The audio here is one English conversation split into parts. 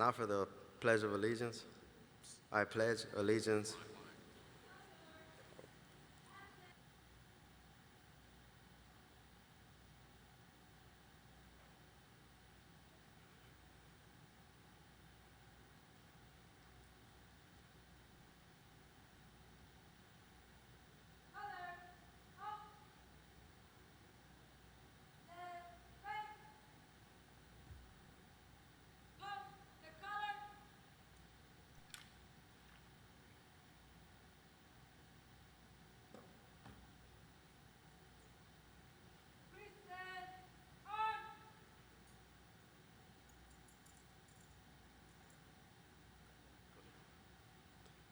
Now for the Pledge of Allegiance. I pledge allegiance.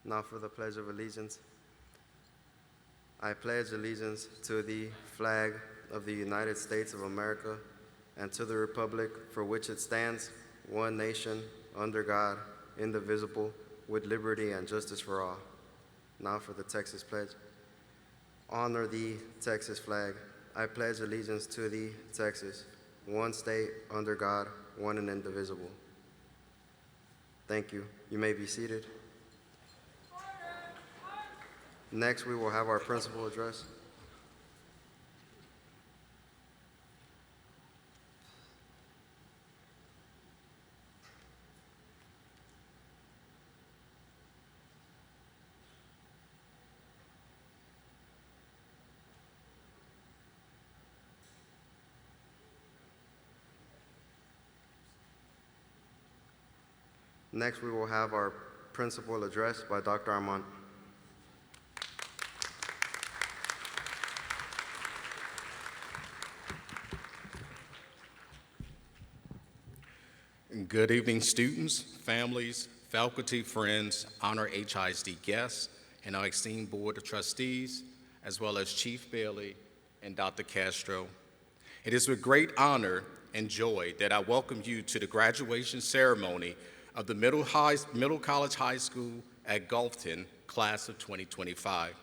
Now for the Pledge of Allegiance. I pledge allegiance to the flag of the United States of America and to the republic for which it stands, one nation, under God, indivisible, with liberty and justice for all. Now for the Texas Pledge. Honor the Texas flag. I pledge allegiance to the Texas, one state, under God, one and indivisible. Thank you. You may be seated. Next, we will have our principal address. Next, we will have our principal address by Dr. Armand. Good evening, students, families, faculty, friends, honor HISD guests, and our esteemed Board of Trustees, as well as Chief Bailey and Dr. Castro. It is with great honor and joy that I welcome you to the graduation ceremony of the Middle College High School at Gulfton, class of 2025.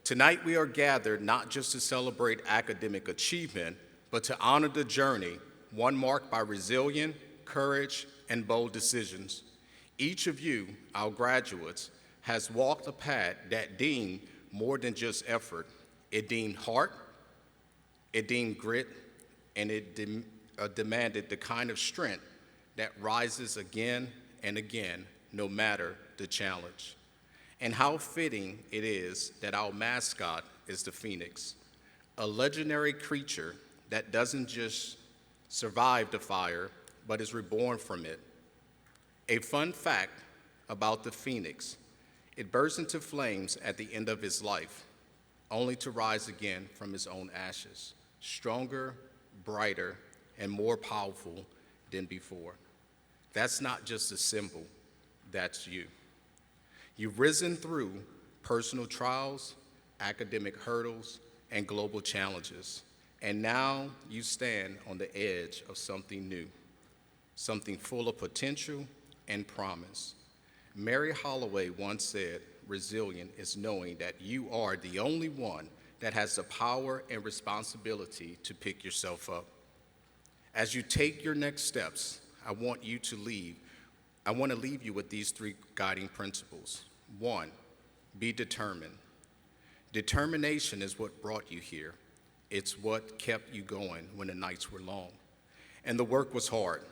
Tonight we are gathered not just to celebrate academic achievement, but to honor the journey, one marked by resilience, courage, and bold decisions. Each of you, our graduates, has walked a path that deemed more than just effort. It deemed heart, it deemed grit, and it demanded the kind of strength that rises again and again, no matter the challenge. And how fitting it is that our mascot is the Phoenix, a legendary creature that doesn't just survive the fire, but is reborn from it. A fun fact about the Phoenix: it bursts into flames at the end of its life, only to rise again from its own ashes, stronger, brighter, and more powerful than before. That's not just a symbol, that's you. You've risen through personal trials, academic hurdles, and global challenges, and now you stand on the edge of something new, something full of potential and promise. Mary Holloway once said, "Resilient is knowing that you are the only one that has the power and responsibility to pick yourself up." As you take your next steps, I want to leave you with these three guiding principles. 1, be determined. Determination is what brought you here. It's what kept you going when the nights were long and the work was hard.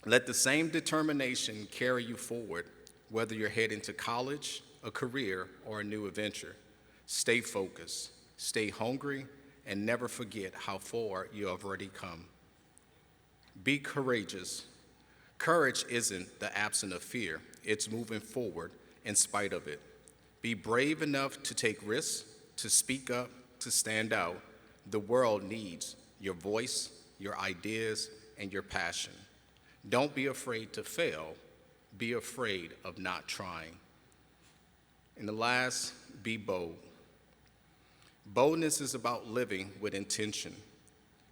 Let the same determination carry you forward, whether you're heading to college, a career, or a new adventure. Stay focused, stay hungry, and never forget how far you have already come. Be courageous. Courage isn't the absence of fear, it's moving forward in spite of it. Be brave enough to take risks, to speak up, to stand out. The world needs your voice, your ideas, and your passion. Don't be afraid to fail. Be afraid of not trying. And the last, be bold. Boldness is about living with intention.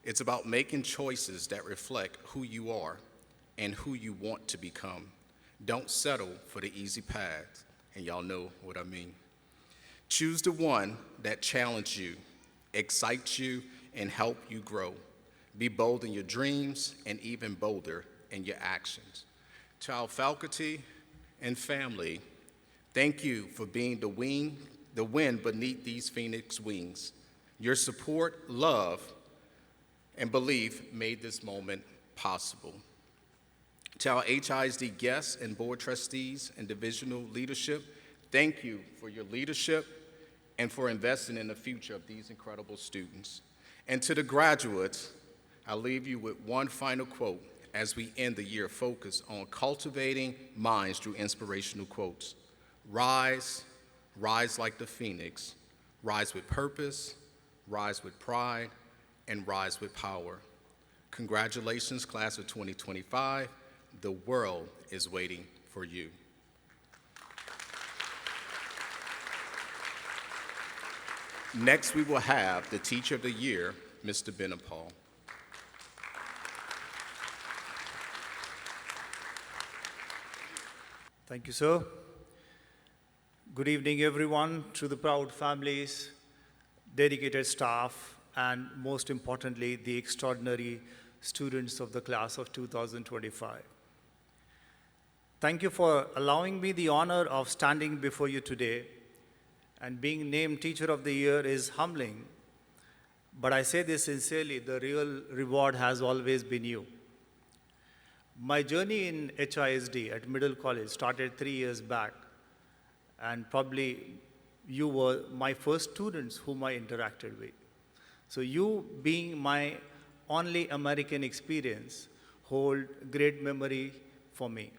It's about making choices that reflect who you are and who you want to become. Don't settle for the easy path, and y'all know what I mean. Choose the one that challenges you, excites you, and helps you grow. Be bold in your dreams and even bolder in your actions. To our faculty and family, thank you for being the wind beneath these phoenix wings. Your support, love, and belief made this moment possible. To our HISD guests and board trustees and divisional leadership, thank you for your leadership and for investing in the future of these incredible students. And to the graduates, I'll leave you with one final quote as we end the year focused on cultivating minds through inspirational quotes. Rise, rise like the phoenix, rise with purpose, rise with pride, and rise with power. Congratulations, class of 2025. The world is waiting for you. Next, we will have the Teacher of the Year, Mr. Benapal. Thank you, sir. Good evening, everyone, to the proud families, dedicated staff, and most importantly, the extraordinary students of the class of 2025. Thank you for allowing me the honor of standing before you today, and being named Teacher of the Year is humbling, but I say this sincerely, the real reward has always been you. My journey in HISD at Middle College started 3 years back, and probably you were my first students whom I interacted with. So you being my only American experience hold great memory for me.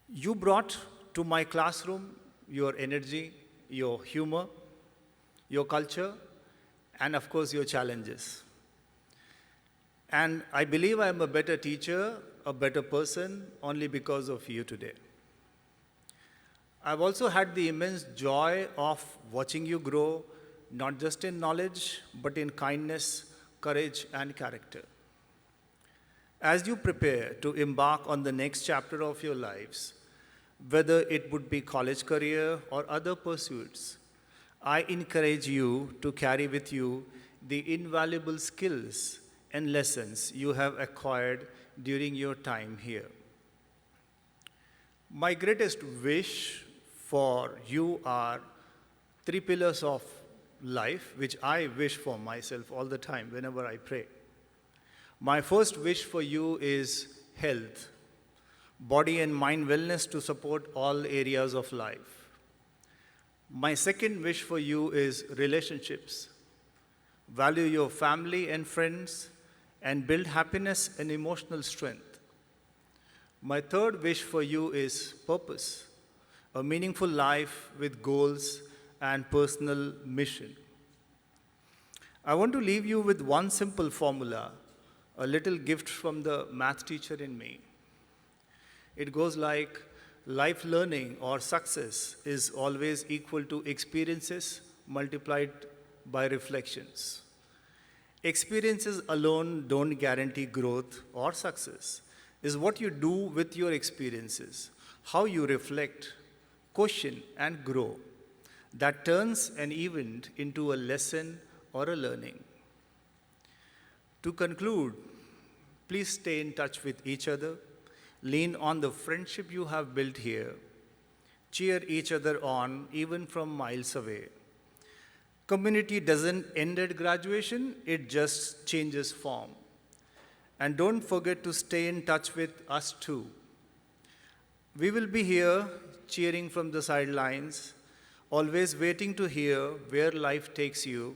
You brought to my classroom your energy, your humor, your culture, and of course your challenges. And I believe I'm a better teacher, a better person, only because of you today. I've also had the immense joy of watching you grow, not just in knowledge, but in kindness, courage, and character. As you prepare to embark on the next chapter of your lives, whether it would be college career or other pursuits, I encourage you to carry with you the invaluable skills and lessons you have acquired during your time here. My greatest wish for you are 3 pillars of life, which I wish for myself all the time whenever I pray. My first wish for you is health, body and mind wellness to support all areas of life. My second wish for you is relationships. Value your family and friends, and build happiness and emotional strength. My third wish for you is purpose, a meaningful life with goals and personal mission. I want to leave you with one simple formula, a little gift from the math teacher in me. It goes like, life learning or success is always equal to experiences multiplied by reflections. Experiences alone don't guarantee growth or success. It's what you do with your experiences, how you reflect, question, and grow, that turns an event into a lesson or a learning. To conclude, please stay in touch with each other, lean on the friendship you have built here, cheer each other on even from miles away. Community doesn't end at graduation, it just changes form. And don't forget to stay in touch with us too. We will be here cheering from the sidelines, always waiting to hear where life takes you.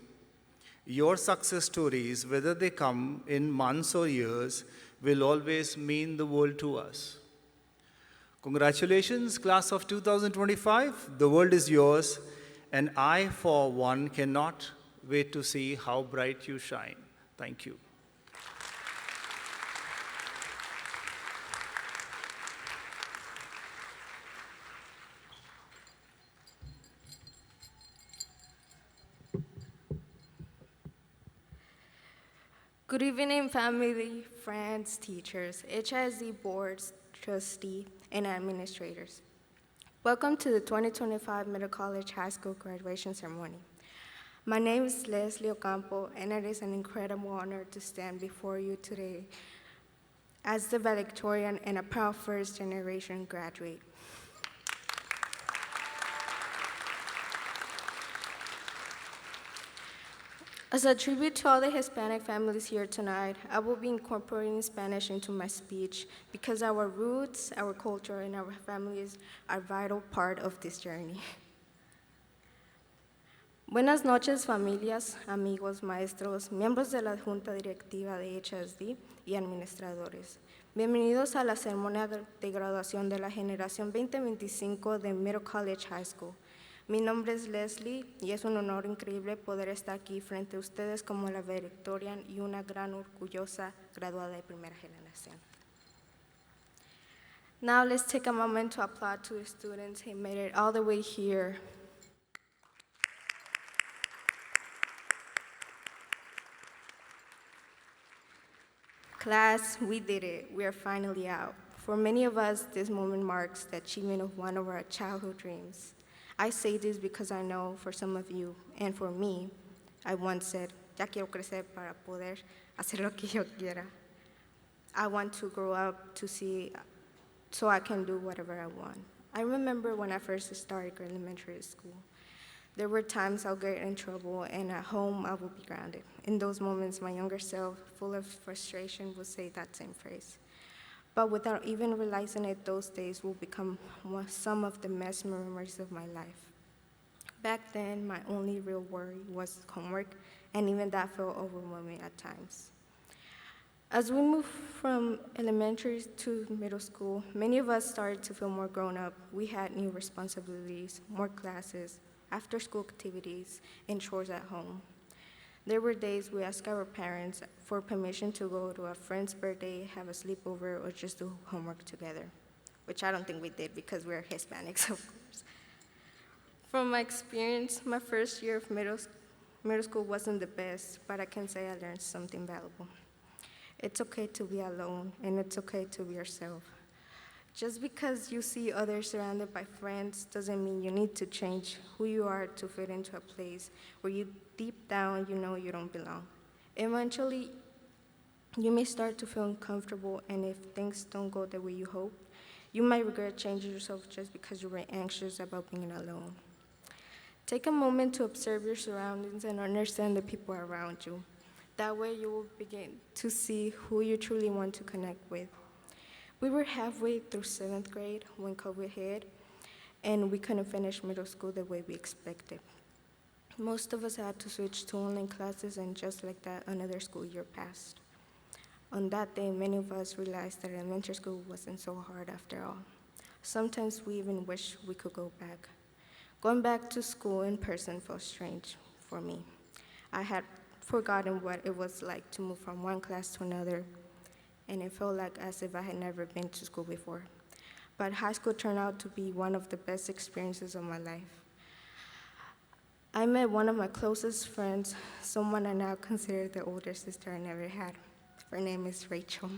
Your success stories, whether they come in months or years, will always mean the world to us. Congratulations, class of 2025. The world is yours. And I, for one, cannot wait to see how bright you shine. Thank you. Good evening, family, friends, teachers, HISD boards, trustee, and administrators. Welcome to the 2025 Middle College High School graduation ceremony. My name is Leslie Ocampo, and it is an incredible honor to stand before you today as the valedictorian and a proud first-generation graduate. As a tribute to all the Hispanic families here tonight, I will be incorporating Spanish into my speech because our roots, our culture, and our families are a vital part of this journey. Buenas noches, familias, amigos, maestros, miembros de la Junta Directiva de HSD y administradores. Bienvenidos a la ceremonia de graduación de la generación 2025 de Middle College High School. Mi nombre es Leslie y es un honor increíble poder estar aquí frente a ustedes como la Valedictorian y una gran orgullosa graduada de primera generación. Now let's take a moment to applaud to the students who made it all the way here. Class, we did it. We are finally out. For many of us, this moment marks the achievement of one of our childhood dreams. I say this because I know for some of you, and for me, I once said, ya quiero crecer para poder hacer lo que yo quiera. I want to grow up to see, so I can do whatever I want. I remember when I first started elementary school. There were times I'll get in trouble, and at home I will be grounded. In those moments, my younger self, full of frustration, would say that same phrase. But without even realizing it, those days will become some of the best memories of my life. Back then, my only real worry was homework, and even that felt overwhelming at times. As we moved from elementary to middle school, many of us started to feel more grown up. We had new responsibilities, more classes, after-school activities, and chores at home. There were days we asked our parents for permission to go to a friend's birthday, have a sleepover, or just do homework together, which I don't think we did because we're Hispanics, of course. From my experience, my first year of middle school wasn't the best, but I can say I learned something valuable. It's okay to be alone, and it's okay to be yourself. Just because you see others surrounded by friends doesn't mean you need to change who you are to fit into a place where you deep down you know you don't belong. Eventually, you may start to feel uncomfortable, and if things don't go the way you hope, you might regret changing yourself just because you were anxious about being alone. Take a moment to observe your surroundings and understand the people around you. That way you will begin to see who you truly want to connect with. We were halfway through 7th grade when COVID hit, and we couldn't finish middle school the way we expected. Most of us had to switch to online classes, and just like that, another school year passed. On that day, many of us realized that elementary school wasn't so hard after all. Sometimes we even wish we could go back. Going back to school in person felt strange for me. I had forgotten what it was like to move from one class to another, and it felt like as if I had never been to school before. But high school turned out to be one of the best experiences of my life. I met one of my closest friends, someone I now consider the older sister I never had. Her name is Rachel.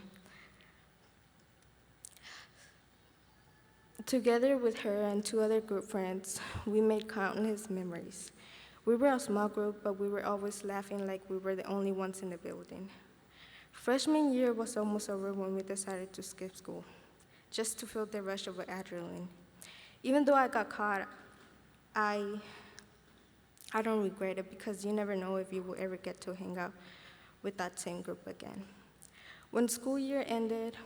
Together with her and 2 other group friends, we made countless memories. We were a small group, but we were always laughing like we were the only ones in the building. Freshman year was almost over when we decided to skip school, just to feel the rush of adrenaline. Even though I got caught, I don't regret it because you never know if you will ever get to hang out with that same group again. When school year ended,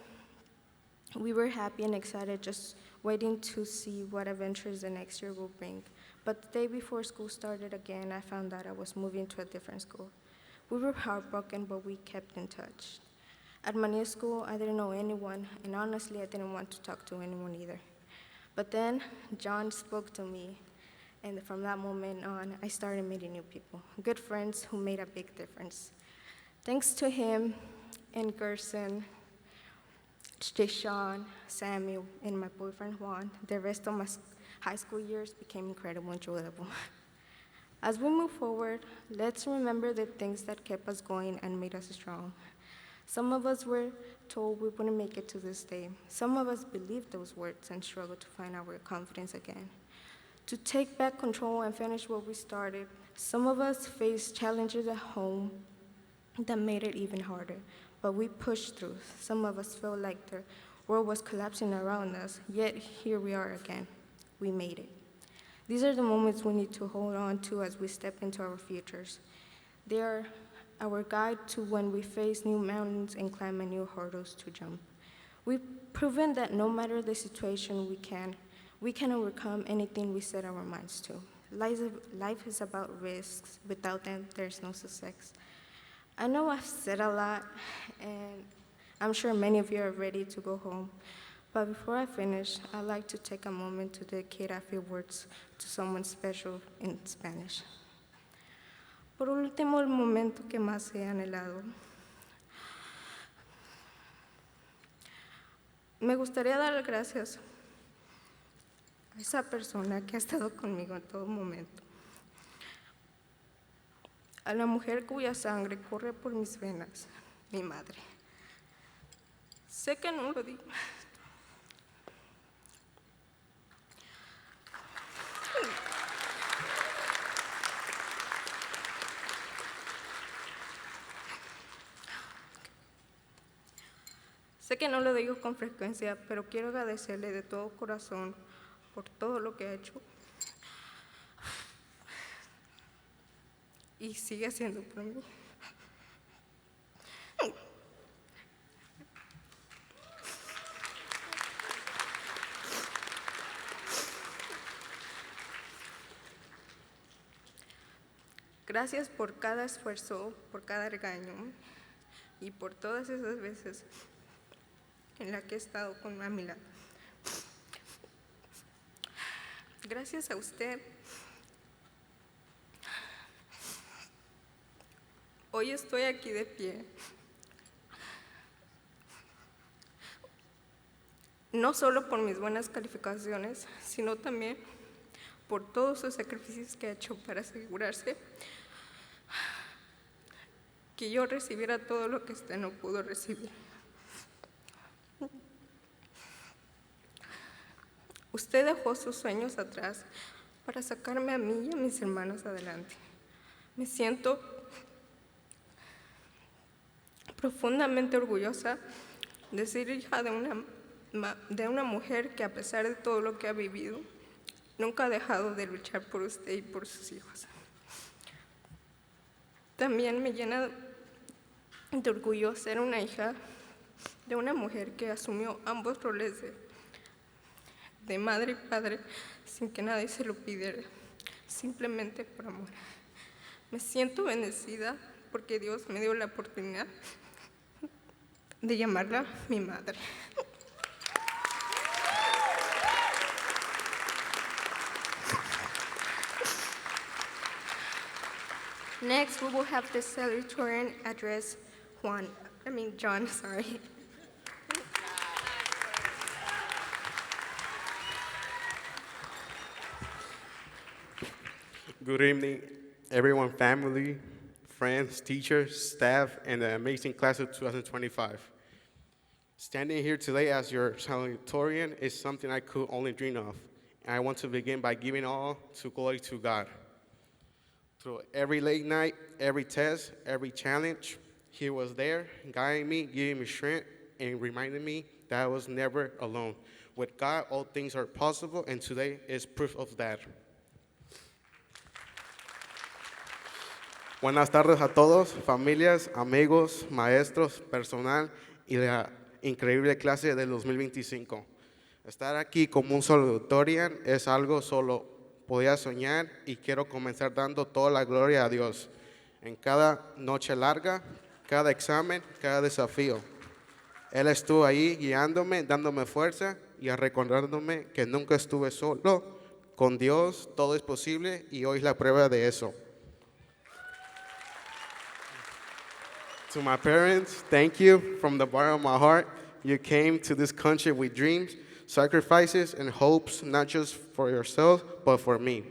we were happy and excited, just waiting to see what adventures the next year will bring. But the day before school started again, I found out I was moving to a different school. We were heartbroken, but we kept in touch. At my new school, I didn't know anyone, and honestly, I didn't want to talk to anyone either. But then, John spoke to me, and from that moment on, I started meeting new people, good friends who made a big difference. Thanks to him and Gerson, Deshaun, Samuel, and my boyfriend Juan, the rest of my high school years became incredibly enjoyable. As we move forward, let's remember the things that kept us going and made us strong. Some of us were told we wouldn't make it to this day. Some of us believed those words and struggled to find our confidence again. To take back control and finish what we started, Some of us faced challenges at home that made it even harder, but we pushed through. Some of us felt like the world was collapsing around us, yet here we are again. We made it. These are the moments we need to hold on to as we step into our futures. They are our guide to when we face new mountains and climb new hurdles to jump. We've proven that no matter the situation we can overcome anything we set our minds to. Life is about risks. Without them, there's no success. I know I've said a lot, and I'm sure many of you are ready to go home. But before I finish, I'd like to take a moment to dedicate a few words to someone special in Spanish. Por último, el momento que más he anhelado. Me gustaría dar gracias a esa persona que ha estado conmigo en todo momento. A la mujer cuya sangre corre por mis venas, mi madre. Sé que no lo digo. Sé que no lo digo con frecuencia, pero quiero agradecerle de todo corazón por todo lo que ha hecho y sigue haciendo por mí. Gracias por cada esfuerzo, por cada regaño y por todas esas veces en las que he estado a mi lado. Gracias a usted, hoy estoy aquí de pie. No solo por mis buenas calificaciones, sino también por todos los sacrificios que ha hecho para asegurarse que yo recibiera todo lo que usted no pudo recibir. Usted dejó sus sueños atrás para sacarme a mí y a mis hermanos adelante. Me siento profundamente orgullosa de ser hija de una mujer que, a pesar de todo lo que ha vivido, nunca ha dejado de luchar por usted y por sus hijos. También me llena de orgullo ser una hija de una mujer que asumió ambos roles de madre y padre sin que nadie se lo pidiera, simplemente por amor. Me siento bendecida porque Dios me dio la oportunidad de llamarla mi madre. Next, we will have the Salutatorian address John, sorry. Good evening, everyone, family, friends, teachers, staff, and the amazing class of 2025. Standing here today as your salutatorian is something I could only dream of. And I want to begin by giving all to glory to God. Through every late night, every test, every challenge, He was there, guiding me, giving me strength, and reminding me that I was never alone. With God, all things are possible, and today is proof of that. Buenas tardes a todos, familias, amigos, maestros, personal y la increíble clase del 2025. Estar aquí como un salutatorian es algo solo podía soñar y quiero comenzar dando toda la gloria a Dios en cada noche larga, cada examen, cada desafío. Él estuvo ahí guiándome, dándome fuerza y recordándome que nunca estuve solo. Con Dios todo es posible y hoy es la prueba de eso. To my parents, thank you from the bottom of my heart. You came to this country with dreams, sacrifices, and hopes, not just for yourself, but for me.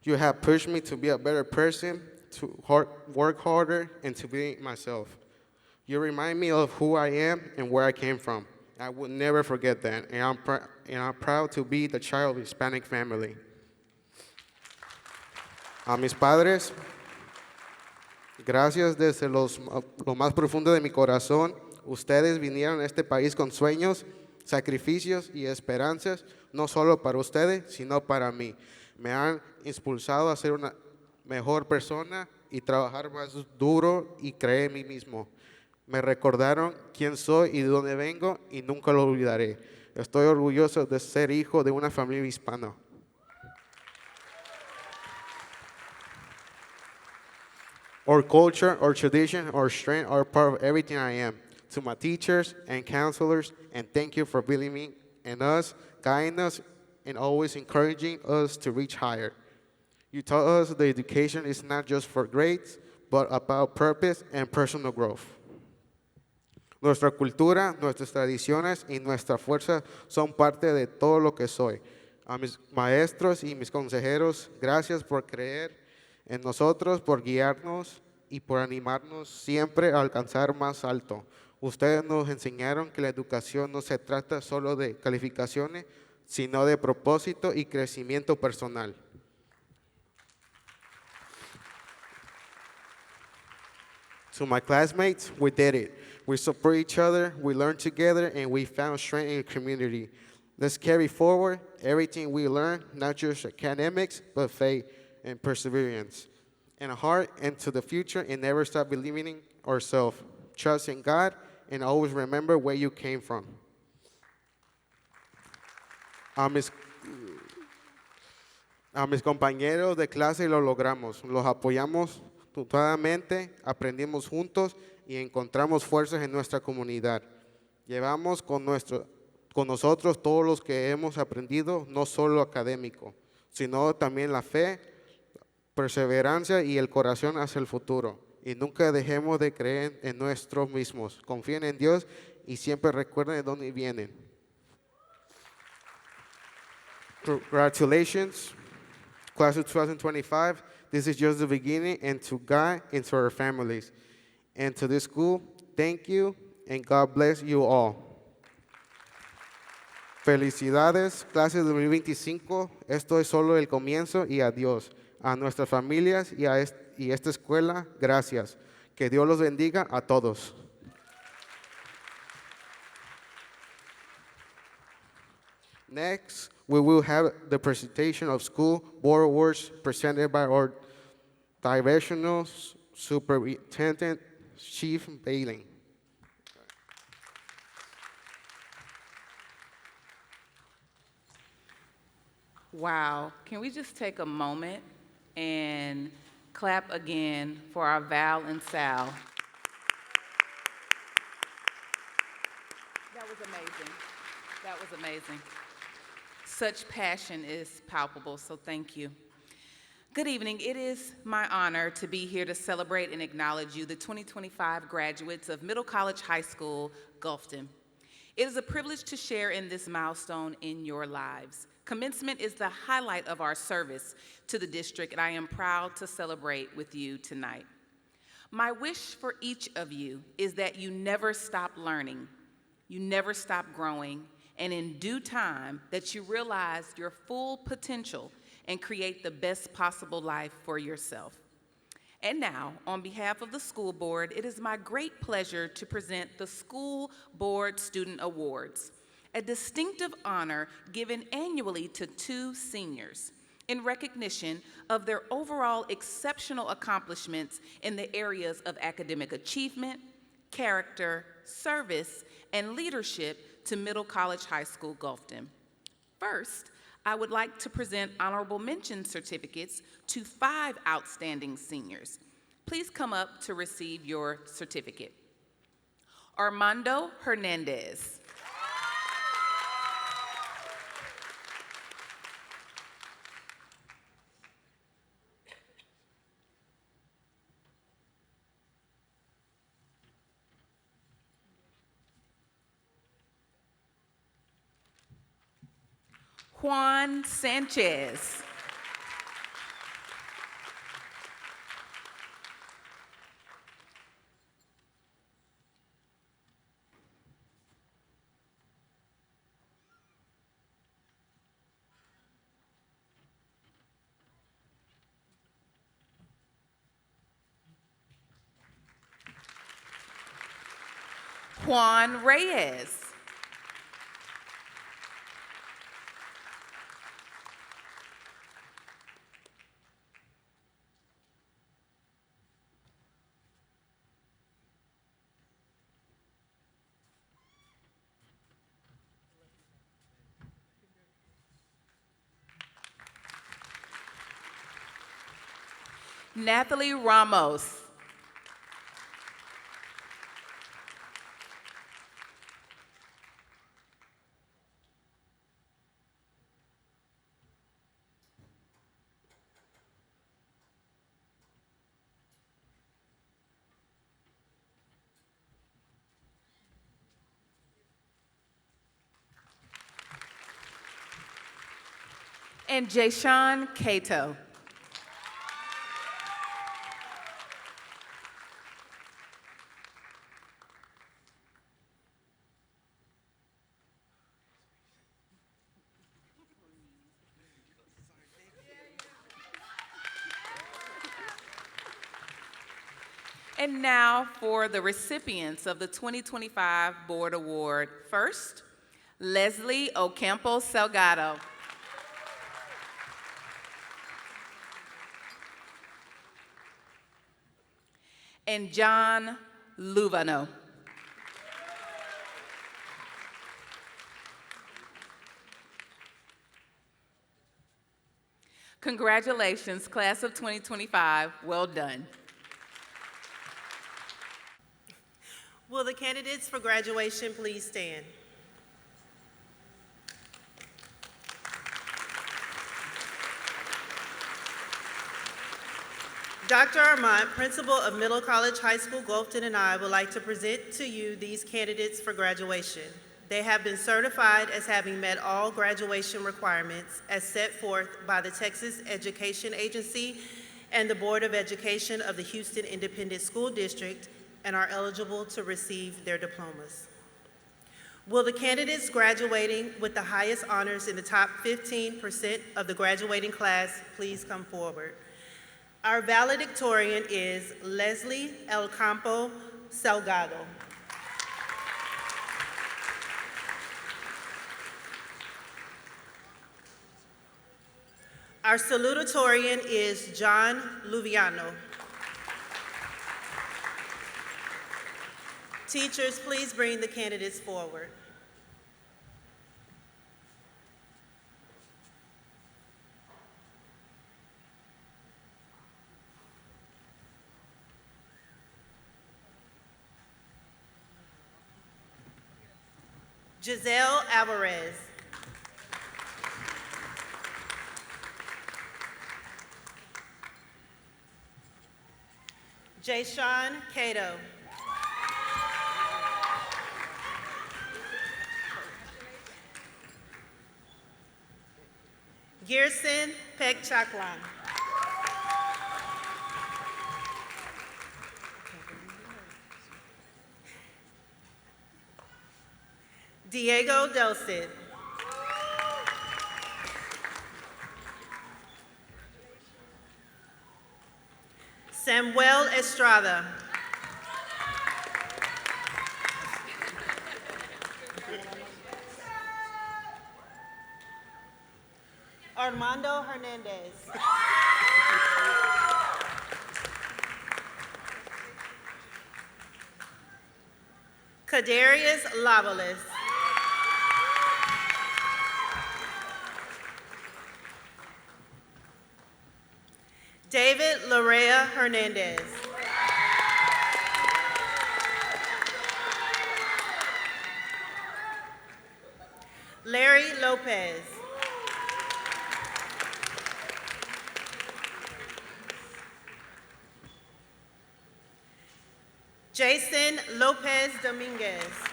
You have pushed me to be a better person, to work harder, and to be myself. You remind me of who I am and where I came from. I will never forget that, and I'm proud to be the child of a Hispanic family. A mis padres, gracias desde lo más profundo de mi corazón. Ustedes vinieron a este país con sueños, sacrificios y esperanzas, no solo para ustedes, sino para mí. Me han impulsado a ser una mejor persona y trabajar más duro y creer en mí mismo. Me recordaron quién soy y de dónde vengo y nunca lo olvidaré. Estoy orgulloso de ser hijo de una familia hispana. Our culture, our tradition, our strength are part of everything I am. To my teachers and counselors, and thank you for believing in us, guiding us, and always encouraging us to reach higher. You taught us that education is not just for grades, but about purpose and personal growth. Nuestra cultura, nuestras tradiciones y nuestra fuerza son parte de todo lo que soy. A mis maestros y mis consejeros, gracias por creer en nosotros, por guiarnos y por animarnos siempre a alcanzar más alto. Ustedes nos enseñaron que la educación no se trata solo de calificaciones, sino de propósito y crecimiento personal. To my classmates, we did it. We support each other, we learned together, and we found strength in the community. Let's carry forward everything we learned, not just academics, but faith and perseverance. And a heart into the future, and never stop believing in ourselves. Trust in God, and always remember where you came from. A mis compañeros de clase lo logramos. Los apoyamos mutuamente, aprendimos juntos y encontramos fuerzas en nuestra comunidad. Llevamos con nosotros todos los que hemos aprendido, no solo académico, sino también la fe, perseverancia y el corazón hacia el futuro. Y nunca dejemos de creer en nosotros mismos. Confíen en Dios y siempre recuerden de dónde vienen. Congratulations, class of 2025. This is just the beginning, and to God and to our families. And to this school, thank you, and God bless you all. Felicidades, clase 2025. Esto es solo el comienzo y adiós. A nuestras familias y esta escuela, gracias. Que Dios los bendiga a todos. Next, we will have the presentation of school board awards presented by our Directional Superintendent, Chief Bailing. Wow. Can we just take a moment and clap again for our Val and Sal? That was amazing. That was amazing. Such passion is palpable, so thank you. Good evening. It is my honor to be here to celebrate and acknowledge you, the 2025 graduates of Middle College High School, Gulfton. It is a privilege to share in this milestone in your lives. Commencement is the highlight of our service to the district, and I am proud to celebrate with you tonight. My wish for each of you is that you never stop learning, you never stop growing, and in due time that you realize your full potential and create the best possible life for yourself. And now, on behalf of the school board, it is my great pleasure to present the School Board Student Awards, a distinctive honor given annually to 2 seniors in recognition of their overall exceptional accomplishments in the areas of academic achievement, character, service, and leadership to Middle College High School, Gulfton. First, I would like to present honorable mention certificates to 5 outstanding seniors. Please come up to receive your certificate. Armando Hernandez. Juan Sanchez. Juan Reyes. Nathalie Ramos. And Jayshawn Cato. And now for the recipients of the 2025 Board Award. First, Leslie Ocampo Salgado. And John Luvano. Congratulations, class of 2025. Well done. Will the candidates for graduation please stand? Dr. Armand, principal of Middle College High School, Gulfton, and I would like to present to you these candidates for graduation. They have been certified as having met all graduation requirements as set forth by the Texas Education Agency and the Board of Education of the Houston Independent School District and are eligible to receive their diplomas. Will the candidates graduating with the highest honors in the top 15% of the graduating class please come forward? Our valedictorian is Leslie El Campo Salgado. Our salutatorian is John Luviano. Teachers, please bring the candidates forward. Giselle Alvarez. Jayshawn Cato. Gerson Pekchaklan. Diego Del Cid. Samuel Estrada. Armando Hernandez. Kadarius Lavalis. David Larea Hernandez. Larry Lopez. Jason Lopez Dominguez.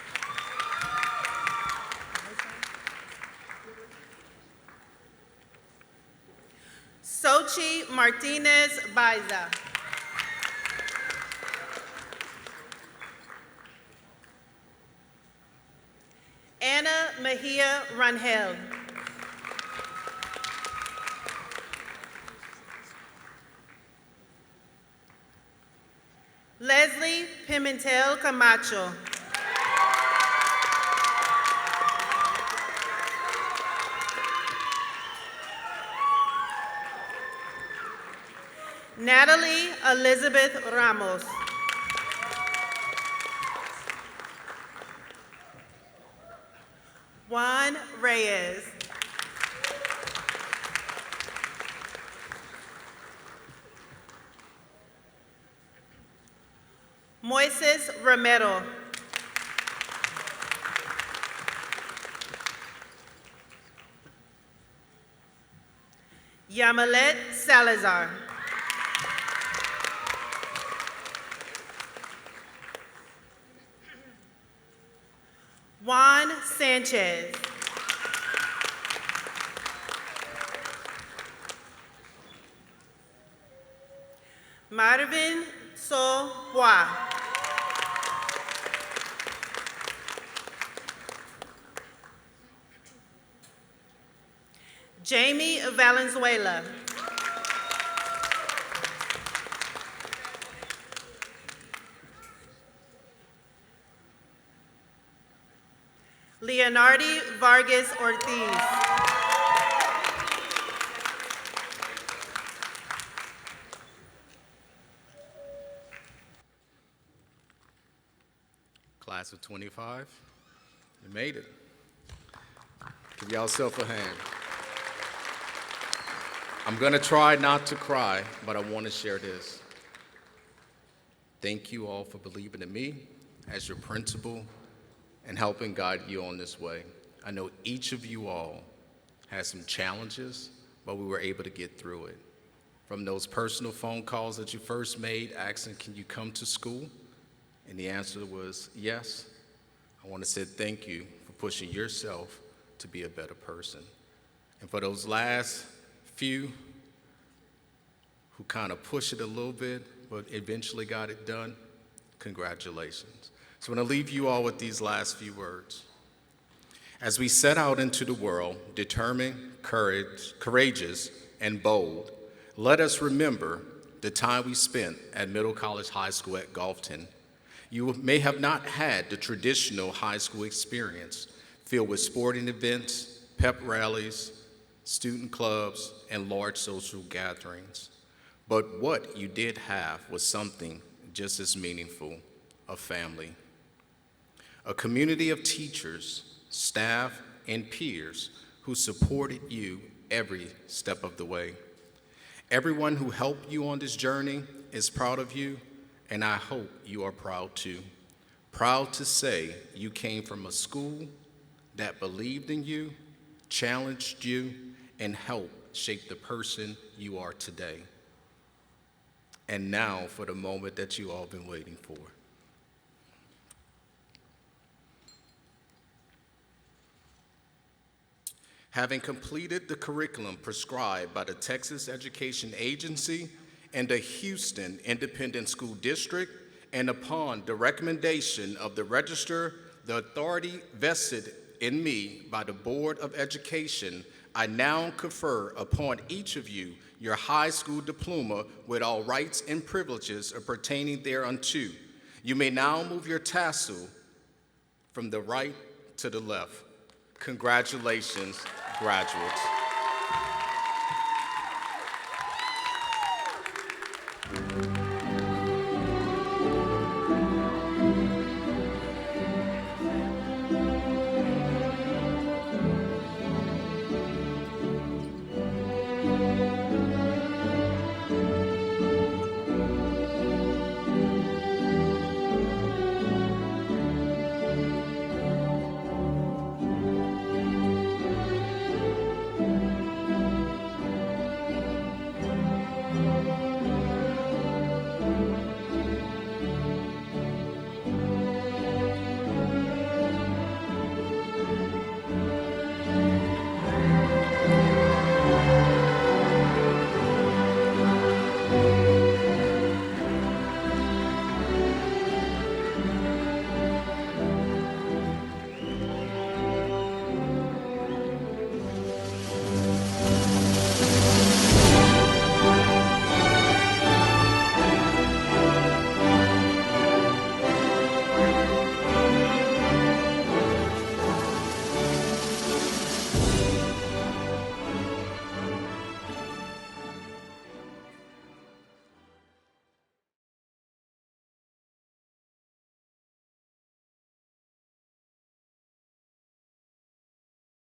Sochi Martinez Baiza. Anna Mejia Rangel. Leslie Pimentel Camacho. Natalie Elizabeth Ramos. Juan Reyes. Moises Romero. Yamilet Salazar. Juan Sanchez. Marvin So Bois. Jamie Valenzuela. Leonardi Vargas Ortiz. Class of 25, you made it. Give yourself a hand. I'm gonna try not to cry, but I wanna share this. Thank you all for believing in me as your principal and helping guide you on this way. I know each of you all had some challenges, but we were able to get through it. From those personal phone calls that you first made asking, can you come to school? And the answer was yes. I want to say thank you for pushing yourself to be a better person. And for those last few who kind of pushed it a little bit, but eventually got it done, congratulations. So I'm going to leave you all with these last few words. As we set out into the world, determined, courageous, and bold, let us remember the time we spent at Middle College High School at Gulfton. You may have not had the traditional high school experience filled with sporting events, pep rallies, student clubs, and large social gatherings. But what you did have was something just as meaningful, a family. A community of teachers, staff, and peers who supported you every step of the way. Everyone who helped you on this journey is proud of you, and I hope you are proud too. Proud to say you came from a school that believed in you, challenged you, and helped shape the person you are today. And now for the moment that you all been waiting for. Having completed the curriculum prescribed by the Texas Education Agency and the Houston Independent School District, and upon the recommendation of the Register, the authority vested in me by the Board of Education, I now confer upon each of you your high school diploma with all rights and privileges pertaining thereunto. You may now move your tassel from the right to the left. Congratulations, graduates.